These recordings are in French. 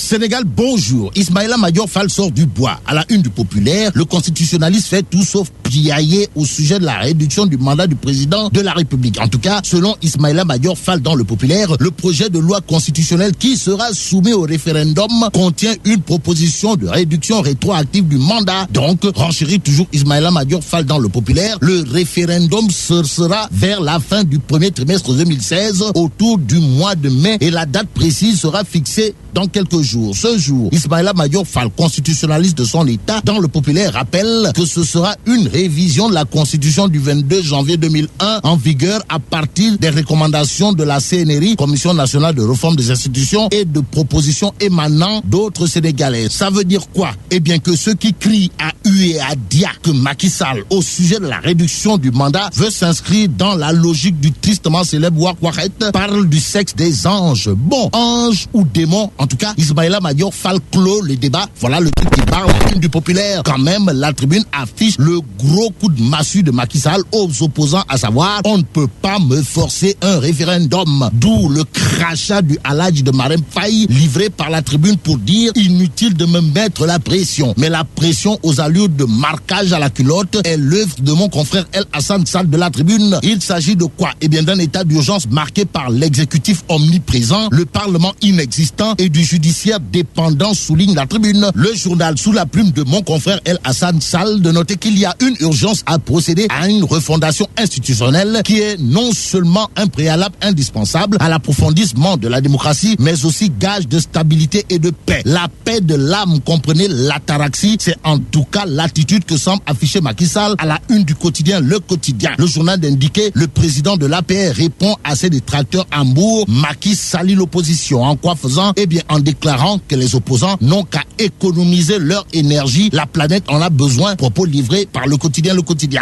Sénégal, bonjour. Ismaïla Madior Fall sort du bois. À la une du Populaire, le constitutionnaliste fait tout sauf piailler au sujet de la réduction du mandat du président de la République. En tout cas, selon Ismaïla Madior Fall dans le Populaire, le projet de loi constitutionnelle qui sera soumis au référendum contient une proposition de réduction rétroactive du mandat. Donc, renchérit toujours Ismaïla Madior Fall dans le Populaire, le référendum sera vers la fin du premier trimestre 2016, autour du mois de mai, et la date précise sera fixée dans quelques jours. Ce jour, Ismaïla Madior Fall, constitutionnaliste de son État, dans le Populaire, rappelle que ce sera une révision de la Constitution du 22 janvier 2001 en vigueur à partir des recommandations de la CNRI, Commission nationale de réforme des institutions, et de propositions émanant d'autres Sénégalais. Ça veut dire quoi? Eh bien que ceux qui crient à U et à Dia que Macky Sall, au sujet de la réduction du mandat, veut s'inscrire dans la logique du tristement célèbre Wak Wakhet, parle du sexe des anges. Bon, ange ou démon, en tout cas, Ismaïla Madior Fall clôt le débat. Voilà le truc qui parle à la une du Populaire. Quand même, la Tribune affiche le gros coup de massue de Macky Sall aux opposants, à savoir, on ne peut pas me forcer un référendum. D'où le crachat du Alhaji de Marème Faye, livré par la Tribune pour dire inutile de me mettre la pression. Mais la pression aux allures de marquage à la culotte est l'œuvre de mon confrère El Hassan Sall de la Tribune. Il s'agit de quoi? Eh bien, d'un état d'urgence marqué par l'exécutif omniprésent, le Parlement inexistant et du judiciaire dépendant, souligne la Tribune. Le journal, sous la plume de mon confrère El Hassan Sall, de noter qu'il y a une urgence à procéder à une refondation institutionnelle qui est non seulement un préalable indispensable à l'approfondissement de la démocratie, mais aussi gage de stabilité et de paix. La paix de l'âme, comprenez l'ataraxie, c'est en tout cas l'attitude que semble afficher Macky Sall à la une du quotidien Le Quotidien. Le journal d'indiquer, le président de l'APR répond à ses détracteurs à Hambourg, Macky salit l'opposition. En quoi faisant? Eh bien, en déclarant que les opposants n'ont qu'à économiser leur énergie. La planète en a besoin. Propos livrés par Le Quotidien.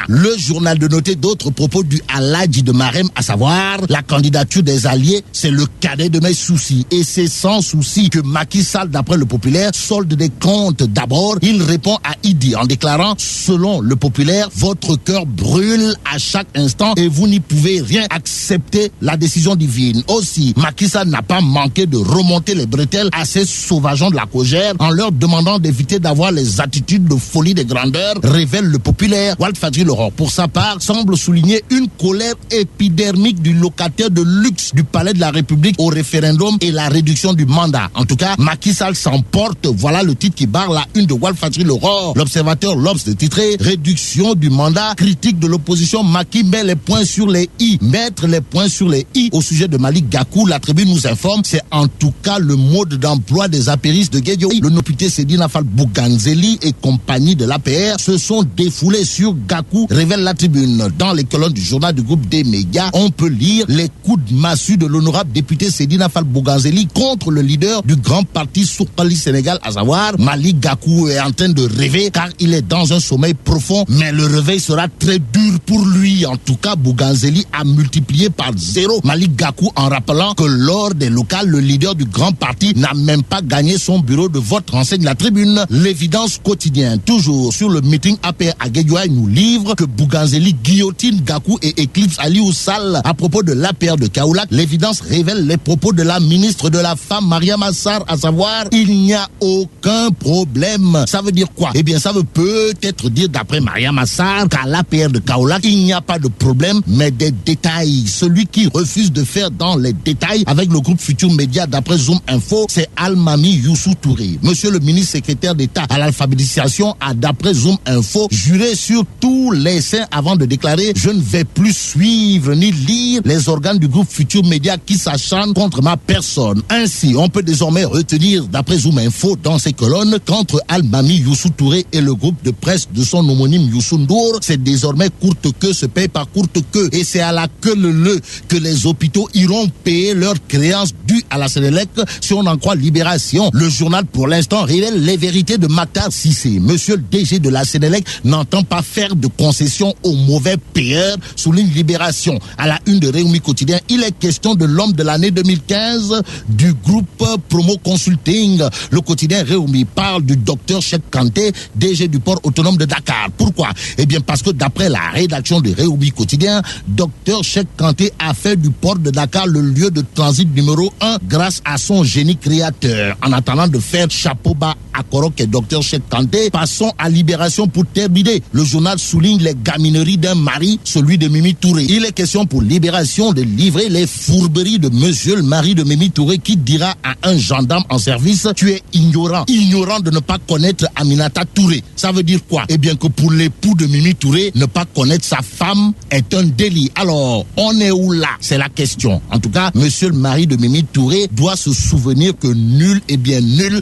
Le journal de noter d'autres propos du Alhaji de Marème, à savoir, la candidature des alliés, c'est le cadet de mes soucis. Et c'est sans souci que Macky Sall, d'après Le Populaire, solde des comptes. D'abord, il répond à Idi en déclarant, selon Le Populaire, votre cœur brûle à chaque instant et vous n'y pouvez rien accepter la décision divine. Aussi, Macky Sall n'a pas manqué de remonter les bretelles à ces sauvageons de la Cogère en leur demandant d'éviter d'avoir les attitudes de folie des grandeurs, révèle Le Populaire. Walid Fadri Laurent, pour sa part, semble souligner une colère épidermique du locataire de luxe du Palais de la République au référendum et la réduction du mandat. En tout cas, Macky Sall s'emporte. Voilà le titre qui barre la une de Walid Fadri Laurent. L'Observateur, l'Obs de titrer réduction du mandat, critique de l'opposition. Macky met les points sur les i. Mettre les points sur les i au sujet de Malick Gakou, la Tribune nous informe, c'est en tout cas le mode d'emploi des apéristes de Guédio. Le député Sedina Fall Bouganzeli et compagnie de l'APR se sont défoulés sur Gakou, révèle la Tribune. Dans les colonnes du journal du groupe des médias, on peut lire les coups de massue de l'honorable député Sedina Fall Bouganzeli contre le leader du grand parti Soukali Sénégal, à savoir Malick Gakou est en train de rêver car il est dans un sommeil profond, mais le réveil sera très dur pour lui. En tout cas, Bouganzeli a multiplié par 0 Malick Gakou en rappelant que lors des locales, le leader du grand parti n'a même pas gagné son bureau de vote, renseigne la Tribune. L'évidence quotidien, toujours sur le meeting APR à Guédiawaye, nous livre que Bouganzeli guillotine Gakou et éclipse Aliou Sall. À propos de l'APR de Kaolack, l'évidence révèle les propos de la ministre de la Femme, Mariama Sarr, à savoir, il n'y a aucun problème. Ça veut dire quoi? Eh bien, ça veut peut-être dire, d'après Mariama Sarr, qu'à l'APR de Kaolack, il n'y a pas de problème, mais des détails. Celui qui refuse de faire dans les détails avec le groupe Futur Média, d'après Zoom Info, c'est Almami Youssou Touré. Monsieur le ministre secrétaire d'État à l'alphabétisation a, d'après Zoom Info, juré sur tous les saints avant de déclarer « Je ne vais plus suivre ni lire les organes du groupe Futur Média qui s'acharnent contre ma personne ». Ainsi, on peut désormais retenir, d'après Zoom Info, dans ces colonnes, qu'entre Almami Youssou Touré et le groupe de presse de son homonyme Youssou Ndour, c'est désormais courte queue se paye par courte queue. Et c'est à la queue leu que les hôpitaux iront payer leurs créances dues à la Sénélec, si on en croit Libération. Le journal, pour l'instant, révèle les vérités de Matar Cissé. Monsieur le DG de la Sénélec n'entend pas faire de concessions aux mauvais payeurs, souligne Libération. À la une de Réumi Quotidien, il est question de l'homme de l'année 2015 du groupe Promo Consulting. Le quotidien Réumi parle du docteur Cheikh Kanté, DG PDG du port autonome de Dakar. Pourquoi? Eh bien parce que d'après la rédaction de Réubi Quotidien, Dr Cheikh Kanté a fait du port de Dakar le lieu de transit numéro 1 grâce à son génie créateur. En attendant de faire chapeau bas à Korok et Dr Cheikh Kanté, passons à Libération pour terminer. Le journal souligne les gamineries d'un mari, celui de Mimi Touré. Il est question pour Libération de livrer les fourberies de monsieur le mari de Mimi Touré qui dira à un gendarme en service: tu es ignorant de ne pas connaître Aminata Touré. Ça veut dire quoi? Eh bien que pour l'époux de Mimi Touré, ne pas connaître sa femme est un délit. Alors, on est où là? C'est la question. En tout cas, monsieur le mari de Mimi Touré doit se souvenir que nul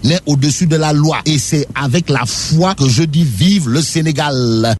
n'est au-dessus de la loi. Et c'est avec la foi que je dis vive le Sénégal.